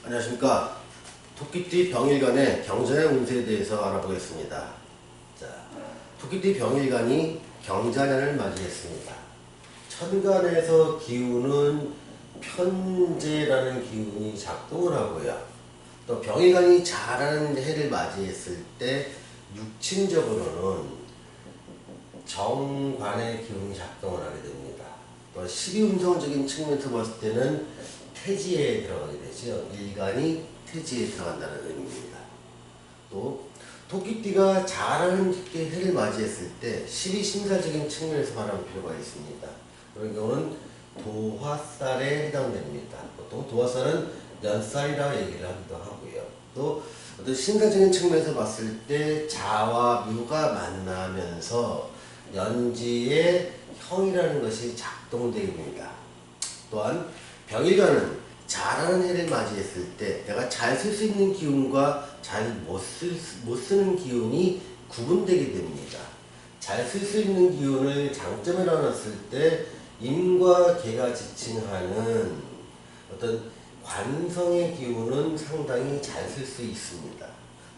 안녕하십니까. 토끼띠 병일간의 경자의 운세에 대해서 알아보겠습니다. 자, 토끼띠 병일간이 경자년을 맞이했습니다. 천간에서 기운은 편재라는 기운이 작동을 하고요. 또 병일간이 잘하는 해를 맞이했을 때 육친적으로는 정관의 기운이 작동을 하게 됩니다. 또 12운성적인 측면에서 봤을 때는 태지에 들어가게 되죠. 일간이 태지에 들어간다는 의미입니다. 또 토끼띠가 잘하는 해를 맞이했을 때 12신살적인 측면에서 바라볼 필요가 있습니다. 그런 경우는 도화살에 해당됩니다. 보통 도화살은 연살이라고 얘기를 하기도 하고요. 또 어떤 신사적인 측면에서 봤을 때 자와 묘가 만나면서 연지의 형이라는 것이 작동되게 됩니다. 또한 병일간은 잘하는 해를 맞이했을 때 내가 잘 쓸 수 있는 기운과 잘 못 쓰는 기운이 구분되게 됩니다. 잘 쓸 수 있는 기운을 장점에 나눴을 때 임과 개가 지칭하는 어떤 관성의 기운은 상당히 잘 쓸 수 있습니다.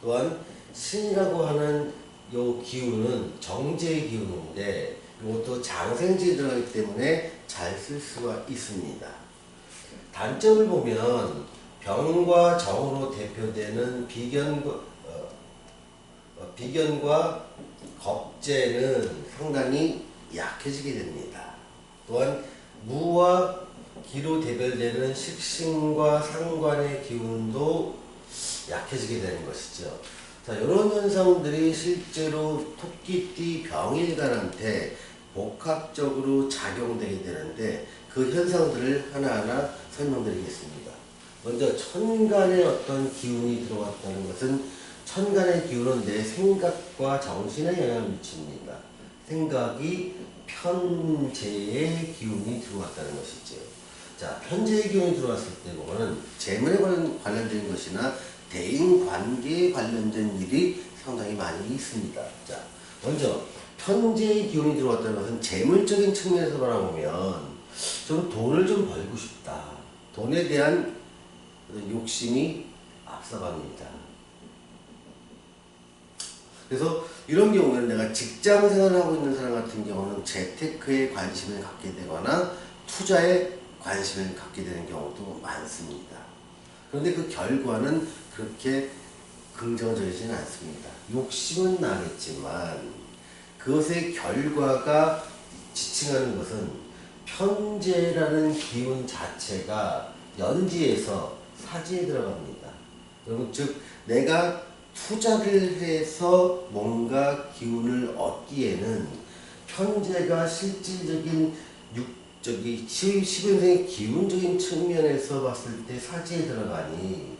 또한 신이라고 하는 요 기운은 정제의 기운인데 이것도 장생지에 들어가기 때문에 잘 쓸 수가 있습니다. 단점을 보면 병과 정으로 대표되는 비견과 겁재는 상당히 약해지게 됩니다. 또한 무와 기로 대별되는 식신과 상관의 기운도 약해지게 되는 것이죠. 자, 이런 현상들이 실제로 토끼띠 병일간한테 복합적으로 작용되게 되는데 그 현상들을 하나하나 설명드리겠습니다. 먼저 천간에 어떤 기운이 들어왔다는 것은 천간의 기운은 내 생각과 정신에 영향을 미칩니다. 생각이 편재의 기운이 들어왔다는 것이죠. 자, 편재의 기운이 들어왔을 때 보면은 재물에 관련된 것이나 대인 관계에 관련된 일이 상당히 많이 있습니다. 자, 먼저 편재의 기운이 들어왔다는 것은 재물적인 측면에서 바라보면 좀 돈을 좀 벌고 싶다. 돈에 대한 욕심이 앞서갑니다. 그래서 이런 경우에는 내가 직장 생활을 하고 있는 사람 같은 경우는 재테크에 관심을 갖게 되거나 투자에 관심을 갖게 되는 경우도 많습니다. 그런데 그 결과는 그렇게 긍정적이지는 않습니다. 욕심은 나겠지만 그것의 결과가 지칭하는 것은 편재라는 기운 자체가 연지에서 사지에 들어갑니다. 그러면 즉 내가 투자를 해서 뭔가 기운을 얻기에는 편재가 실질적인 십인생의 기운적인 측면에서 봤을 때 사지에 들어가니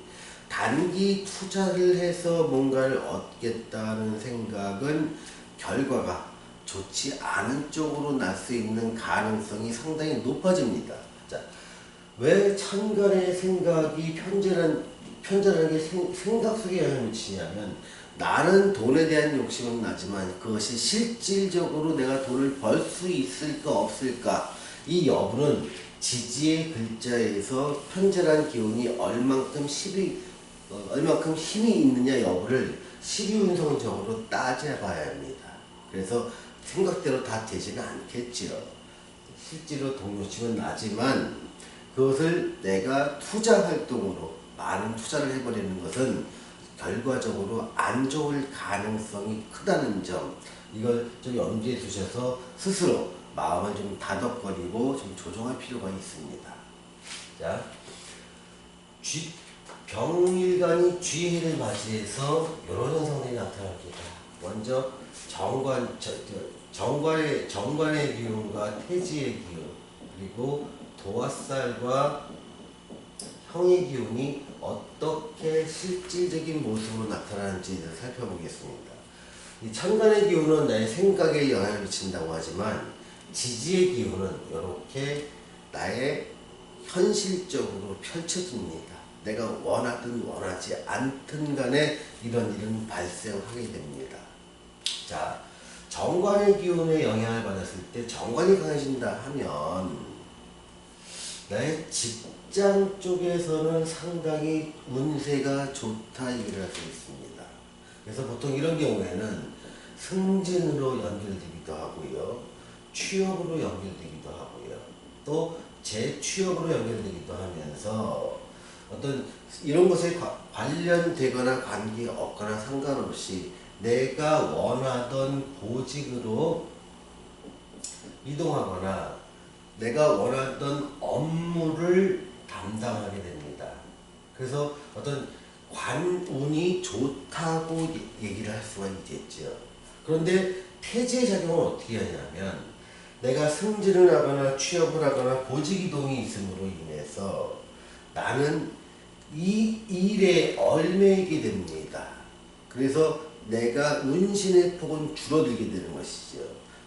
단기 투자를 해서 뭔가를 얻겠다는 생각은 결과가 좋지 않은 쪽으로 날 수 있는 가능성이 상당히 높아집니다. 자, 왜 천간의 생각이 편재라는 게 생각 속에 영향을 미치냐면 나는 돈에 대한 욕심은 나지만 그것이 실질적으로 내가 돈을 벌 수 있을까 없을까 이 여부는 지지의 글자에서 편재라는 기운이 얼만큼 힘이 있느냐 여부를 12운성적으로 따져봐야 합니다. 그래서 생각대로 다 되지는 않겠지요. 실제로 돈 욕심은 나지만 그것을 내가 투자 활동으로 많은 투자를 해버리는 것은 결과적으로 안 좋을 가능성이 크다는 점, 이걸 좀 염두에 두셔서 스스로 마음을 좀 다독거리고 좀 조정할 필요가 있습니다. 자, 병일간이 쥐해를 맞이해서 이런 현상들이 나타납니다. 먼저 정관의 기운과 태지의 기운, 그리고 도화살과 형의 기운이 어떻게 실질적인 모습으로 나타나는지를 살펴보겠습니다. 이 천간의 기운은 나의 생각에 영향을 미친다고 하지만 지지의 기운은 이렇게 나의 현실적으로 펼쳐집니다. 내가 원하든 원하지 않든 간에 이런 일은 발생하게 됩니다. 자, 정관의 기운에 영향을 받았을 때 정관이 강해진다 하면 나의 직장 쪽에서는 상당히 운세가 좋다 얘기를 할 수 있습니다. 그래서 보통 이런 경우에는 승진으로 연결되기도 하고요. 취업으로 연결되기도 하고요. 또 재취업으로 연결되기도 하면서 어떤 이런 것에 관련되거나 관계없거나 상관없이 내가 원하던 보직으로 이동하거나 내가 원하던 업무를 담당하게 됩니다. 그래서 어떤 관운이 좋다고 얘기를 할 수가 있겠죠. 그런데 태지의 작용은 어떻게 하냐면 내가 승진을 하거나 취업을 하거나 보직 이동이 있음으로 인해서 나는 이 일에 얽매이게 됩니다. 그래서 내가 운신의 폭은 줄어들게 되는 것이죠.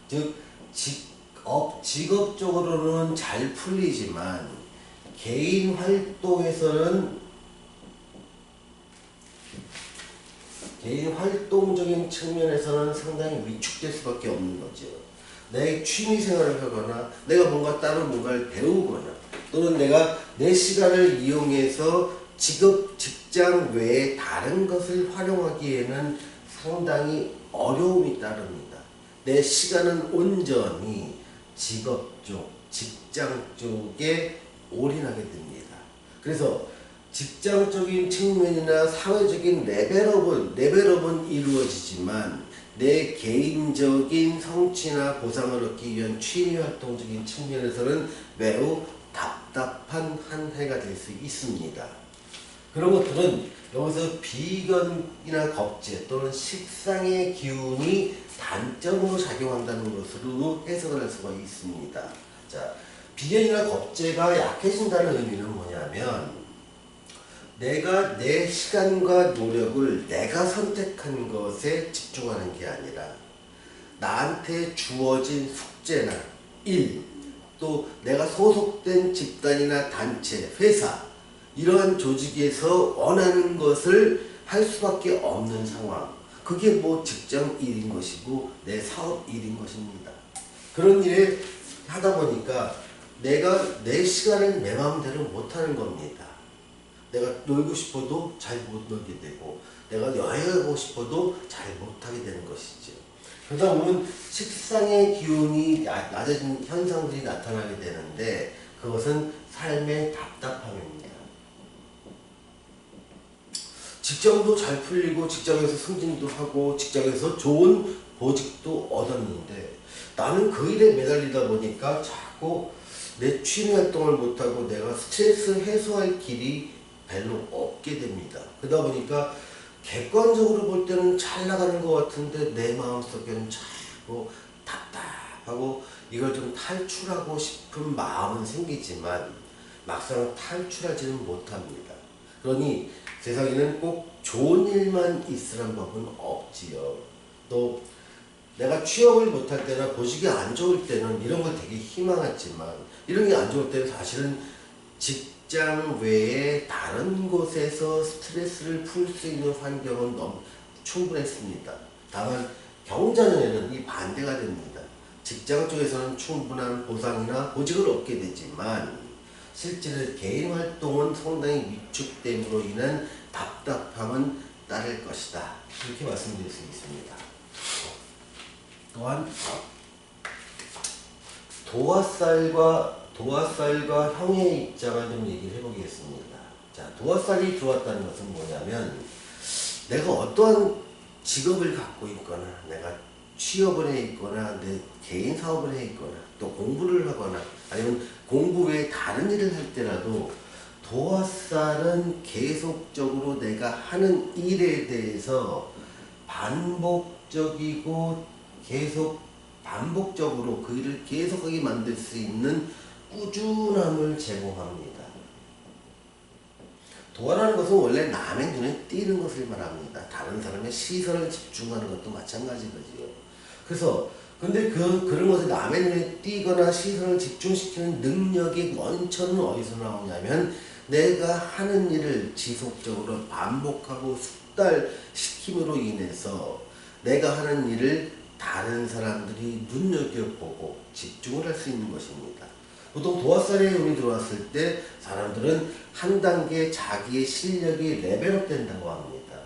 즉 직업적으로는 잘 풀리지만 개인 활동적인 측면에서는 상당히 위축될 수밖에 없는 거죠. 내 취미 생활을 하거나 내가 뭔가 따로 뭔가를 배우거나 또는 내가 내 시간을 이용해서 직장 외에 다른 것을 활용하기에는 상당히 어려움이 따릅니다. 내 시간은 온전히 직업 쪽, 직장 쪽에 올인하게 됩니다. 그래서 직장적인 측면이나 사회적인 레벨업은 이루어지지만 내 개인적인 성취나 보상을 얻기 위한 취미활동적인 측면에서는 매우 답답한 한 해가 될 수 있습니다. 그런 것들은 여기서 비견이나 겁재 또는 식상의 기운이 단점으로 작용한다는 것으로 해석을 할 수가 있습니다. 자, 비견이나 겁재가 약해진다는 의미는 뭐냐면 내가 내 시간과 노력을 내가 선택한 것에 집중하는 게 아니라 나한테 주어진 숙제나 일, 또 내가 소속된 집단이나 단체, 회사 이러한 조직에서 원하는 것을 할 수밖에 없는 상황. 그게 뭐 직장 일인 것이고 내 사업 일인 것입니다. 그런 일을 하다 보니까 내가 내 시간을 내 마음대로 못하는 겁니다. 내가 놀고 싶어도 잘 못 놀게 되고 내가 여행하고 싶어도 잘 못하게 되는 것이죠. 그러다 보면 식상의 기운이 낮아진 현상들이 나타나게 되는데 그것은 삶의 답답함입니다. 직장도 잘 풀리고 직장에서 승진도 하고 직장에서 좋은 보직도 얻었는데 나는 그 일에 매달리다 보니까 자꾸 내 취미 활동을 못하고 내가 스트레스 해소할 길이 별로 없게 됩니다. 그러다 보니까 객관적으로 볼 때는 잘 나가는 것 같은데 내 마음속에는 자꾸 답답하고 이걸 좀 탈출하고 싶은 마음은 생기지만 막상 탈출하지는 못합니다. 그러니 세상에는 꼭 좋은 일만 있으란 법은 없지요. 또 내가 취업을 못할 때나 보직이 안 좋을 때는 이런 걸 되게 희망했지만 이런 게 안 좋을 때는 사실은 직장 외에 다른 곳에서 스트레스를 풀 수 있는 환경은 너무 충분했습니다. 다만 경자년에는 이 반대가 됩니다. 직장 쪽에서는 충분한 보상이나 보직을 얻게 되지만 실제로 개인 활동은 상당히 위축됨으로 인한 답답함은 따를 것이다. 이렇게 말씀드릴 수 있습니다. 또한 도화살과 형의 입장을 좀 얘기를 해보겠습니다. 자, 도화살이 들어왔다는 것은 뭐냐면 내가 어떠한 직업을 갖고 있거나 내가 취업을 해 있거나 내 개인 사업을 해 있거나 또 공부를 하거나 아니면 공부 외에 다른 일을 할 때라도 도화살은 계속적으로 내가 하는 일에 대해서 반복적이고 계속 반복적으로 그 일을 계속하게 만들 수 있는 꾸준함을 제공합니다. 도화라는 것은 원래 남의 눈에 띄는 것을 말합니다. 다른 사람의 시선을 집중하는 것도 마찬가지거지요. 그래서 근데 그런 것을 남의 눈에 띄거나 시선을 집중시키는 능력의 원천은 어디서 나오냐면 내가 하는 일을 지속적으로 반복하고 숙달시킴으로 인해서 내가 하는 일을 다른 사람들이 눈여겨보고 집중을 할 수 있는 것입니다. 보통 도화살의 운이 들어왔을 때 사람들은 한 단계 자기의 실력이 레벨업 된다고 합니다.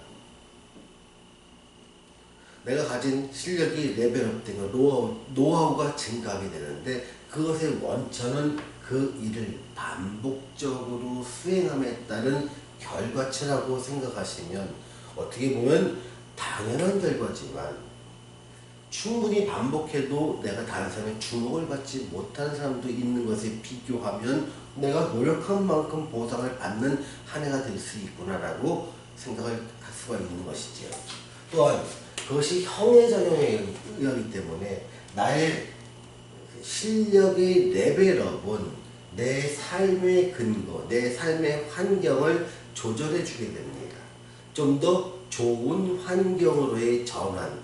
내가 가진 실력이 레벨업 되고 노하우가 증가하게 되는데 그것의 원천은 그 일을 반복적으로 수행함에 따른 결과체라고 생각하시면 어떻게 보면 당연한 결과지만 충분히 반복해도 내가 다른 사람의 주목을 받지 못하는 사람도 있는 것에 비교하면 내가 노력한 만큼 보상을 받는 한 해가 될 수 있구나라고 생각을 할 수가 있는 것이죠. 또한 그것이 형의 작용에 의하기 때문에 나의 실력의 레벨업은 내 삶의 근거, 내 삶의 환경을 조절해 주게 됩니다. 좀 더 좋은 환경으로의 전환,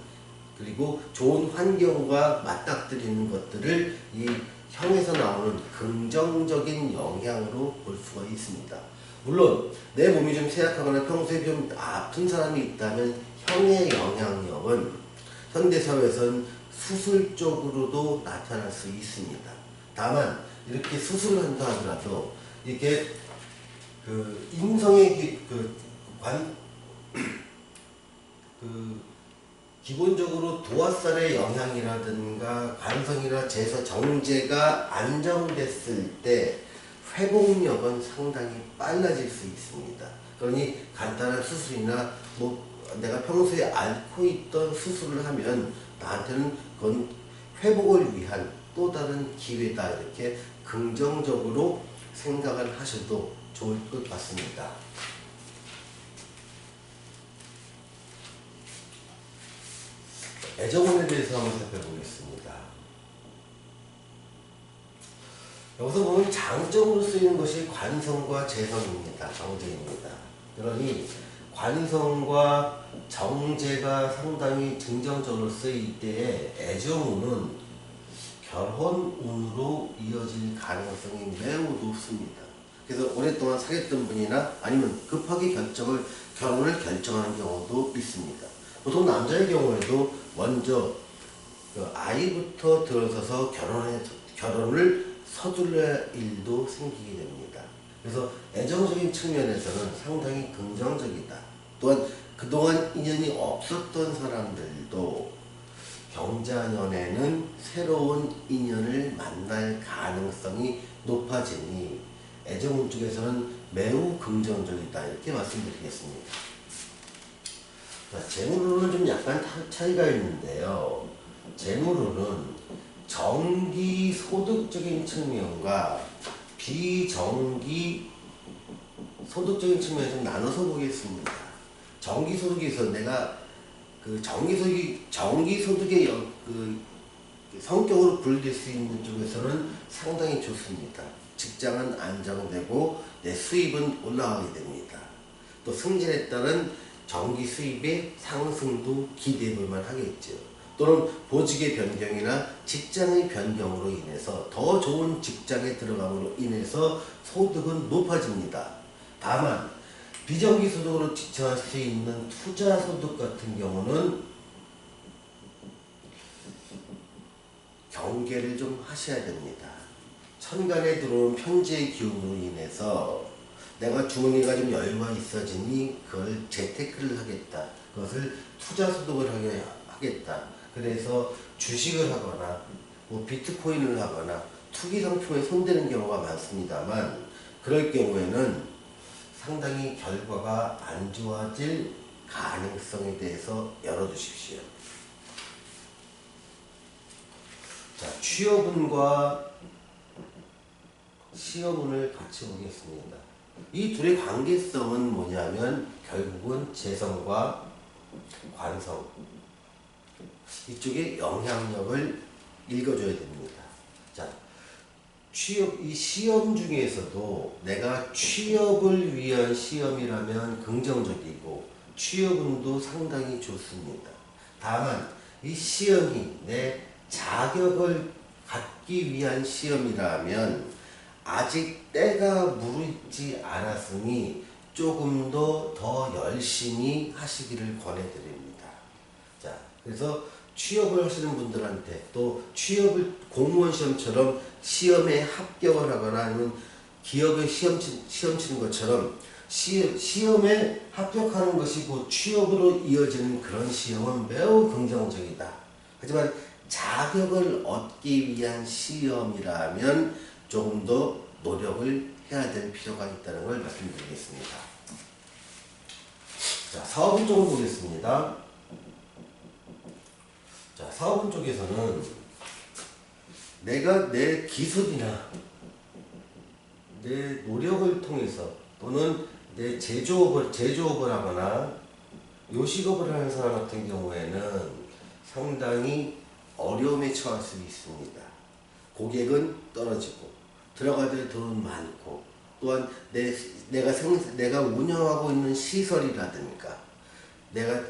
그리고 좋은 환경과 맞닥뜨리는 것들을 이 형에서 나오는 긍정적인 영향으로 볼 수가 있습니다. 물론 내 몸이 좀 쇠약하거나 평소에 좀 아픈 사람이 있다면 형의 영향력은 현대사회에서는 수술 쪽으로도 나타날 수 있습니다. 다만 이렇게 수술을 한다 하더라도 이렇게 그 인성의 기본적으로 도화살의 영향이라든가 관성이나 재서 정제가 안정됐을 때 회복력은 상당히 빨라질 수 있습니다. 그러니 간단한 수술이나 뭐 내가 평소에 앓고 있던 수술을 하면 나한테는 그건 회복을 위한 또 다른 기회다, 이렇게 긍정적으로 생각을 하셔도 좋을 것 같습니다. 애정운에 대해서 한번 살펴보겠습니다. 여기서 보면 장점으로 쓰이는 것이 관성과 재성입니다. 정제입니다. 그러니 관성과 정제가 상당히 긍정적으로 쓰일 때에 애정운은 결혼운으로 이어질 가능성이 매우 높습니다. 그래서 오랫동안 사귀었던 분이나 아니면 급하게 결혼을 결정하는 경우도 있습니다. 보통 남자의 경우에도 먼저 아이부터 들어서서 결혼을 서둘러야 일도 생기게 됩니다. 그래서 애정적인 측면에서는 상당히 긍정적이다. 또한 그동안 인연이 없었던 사람들도 경자년에는 새로운 인연을 만날 가능성이 높아지니 애정운 쪽에서는 매우 긍정적이다, 이렇게 말씀드리겠습니다. 재물운은 좀 약간 차이가 있는데요. 재물운은 정기 소득적인 측면과 비정기 소득적인 측면을 좀 나눠서 보겠습니다. 정기 소득에서 내가 그 정기 소득의 성격으로 분류될 수 있는 쪽에서는 상당히 좋습니다. 직장은 안정되고 내 수입은 올라가게 됩니다. 또 승진에 따른 정기 수입의 상승도 기대해 볼만 하겠죠. 또는 보직의 변경이나 직장의 변경으로 인해서 더 좋은 직장에 들어감으로 인해서 소득은 높아집니다. 다만 비정기 소득으로 지칭할 수 있는 투자 소득 같은 경우는 경계를 좀 하셔야 됩니다. 천간에 들어온 편재의 기운으로 인해서 내가 주머니가 좀 여유가 있어지니 그걸 재테크를 하겠다, 그것을 투자 소득을 하겠다, 그래서 주식을 하거나 뭐 비트코인을 하거나 투기 상품에 손대는 경우가 많습니다만 그럴 경우에는 상당히 결과가 안 좋아질 가능성에 대해서 열어두십시오. 자, 취업운과 시험운을 같이 보겠습니다. 이 둘의 관계성은 뭐냐면 결국은 재성과 관성, 이쪽에 영향력을 읽어줘야 됩니다. 자, 이 시험 중에서도 내가 취업을 위한 시험이라면 긍정적이고 취업운도 상당히 좋습니다. 다만 이 시험이 내 자격을 갖기 위한 시험이라면 아직 때가 무르익지 않았으니 조금 더 열심히 하시기를 권해드립니다. 자, 그래서 취업을 하시는 분들한테 또 취업을 공무원 시험처럼 시험에 합격을 하거나 아니면 기업에 시험 치는 것처럼 시험에 합격하는 것이 곧 취업으로 이어지는 그런 시험은 매우 긍정적이다. 하지만 자격을 얻기 위한 시험이라면 조금 더 노력을 해야 될 필요가 있다는 걸 말씀드리겠습니다. 자, 사업은 쪽을 보겠습니다. 자, 사업은 쪽에서는 내가 내 기술이나 내 노력을 통해서 또는 내 제조업을 하거나 요식업을 하는 사람 같은 경우에는 상당히 어려움에 처할 수 있습니다. 고객은 떨어지고 들어가야 될 돈은 많고 또한 내가 운영하고 있는 시설이라든가 내가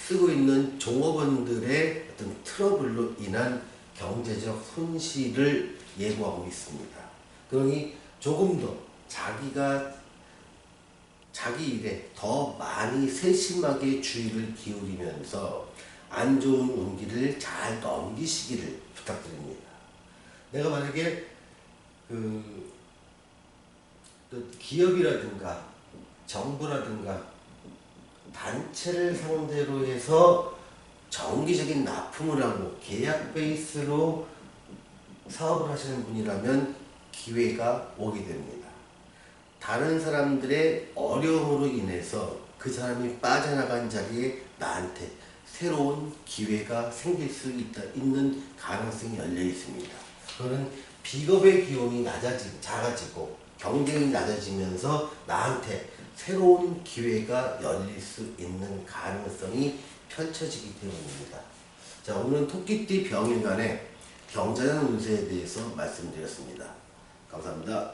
쓰고 있는 종업원들의 어떤 트러블로 인한 경제적 손실을 예고하고 있습니다. 그러니 조금 더 자기 일에 더 많이 세심하게 주의를 기울이면서 안 좋은 운기를 잘 넘기시기를 부탁드립니다. 내가 만약에 기업이라든가 정부라든가 단체를 상대로 해서 정기적인 납품을 하고 계약 베이스로 사업을 하시는 분이라면 기회가 오게 됩니다. 다른 사람들의 어려움으로 인해서 그 사람이 빠져나간 자리에 나한테 새로운 기회가 생길 수 있는 가능성이 열려 있습니다. 그거는 비겁의 기운이 작아지고 경쟁이 낮아지면서 나한테 새로운 기회가 열릴 수 있는 가능성이 펼쳐지기 때문입니다. 자, 오늘은 토끼띠 병일간의 경자년 운세에 대해서 말씀드렸습니다. 감사합니다.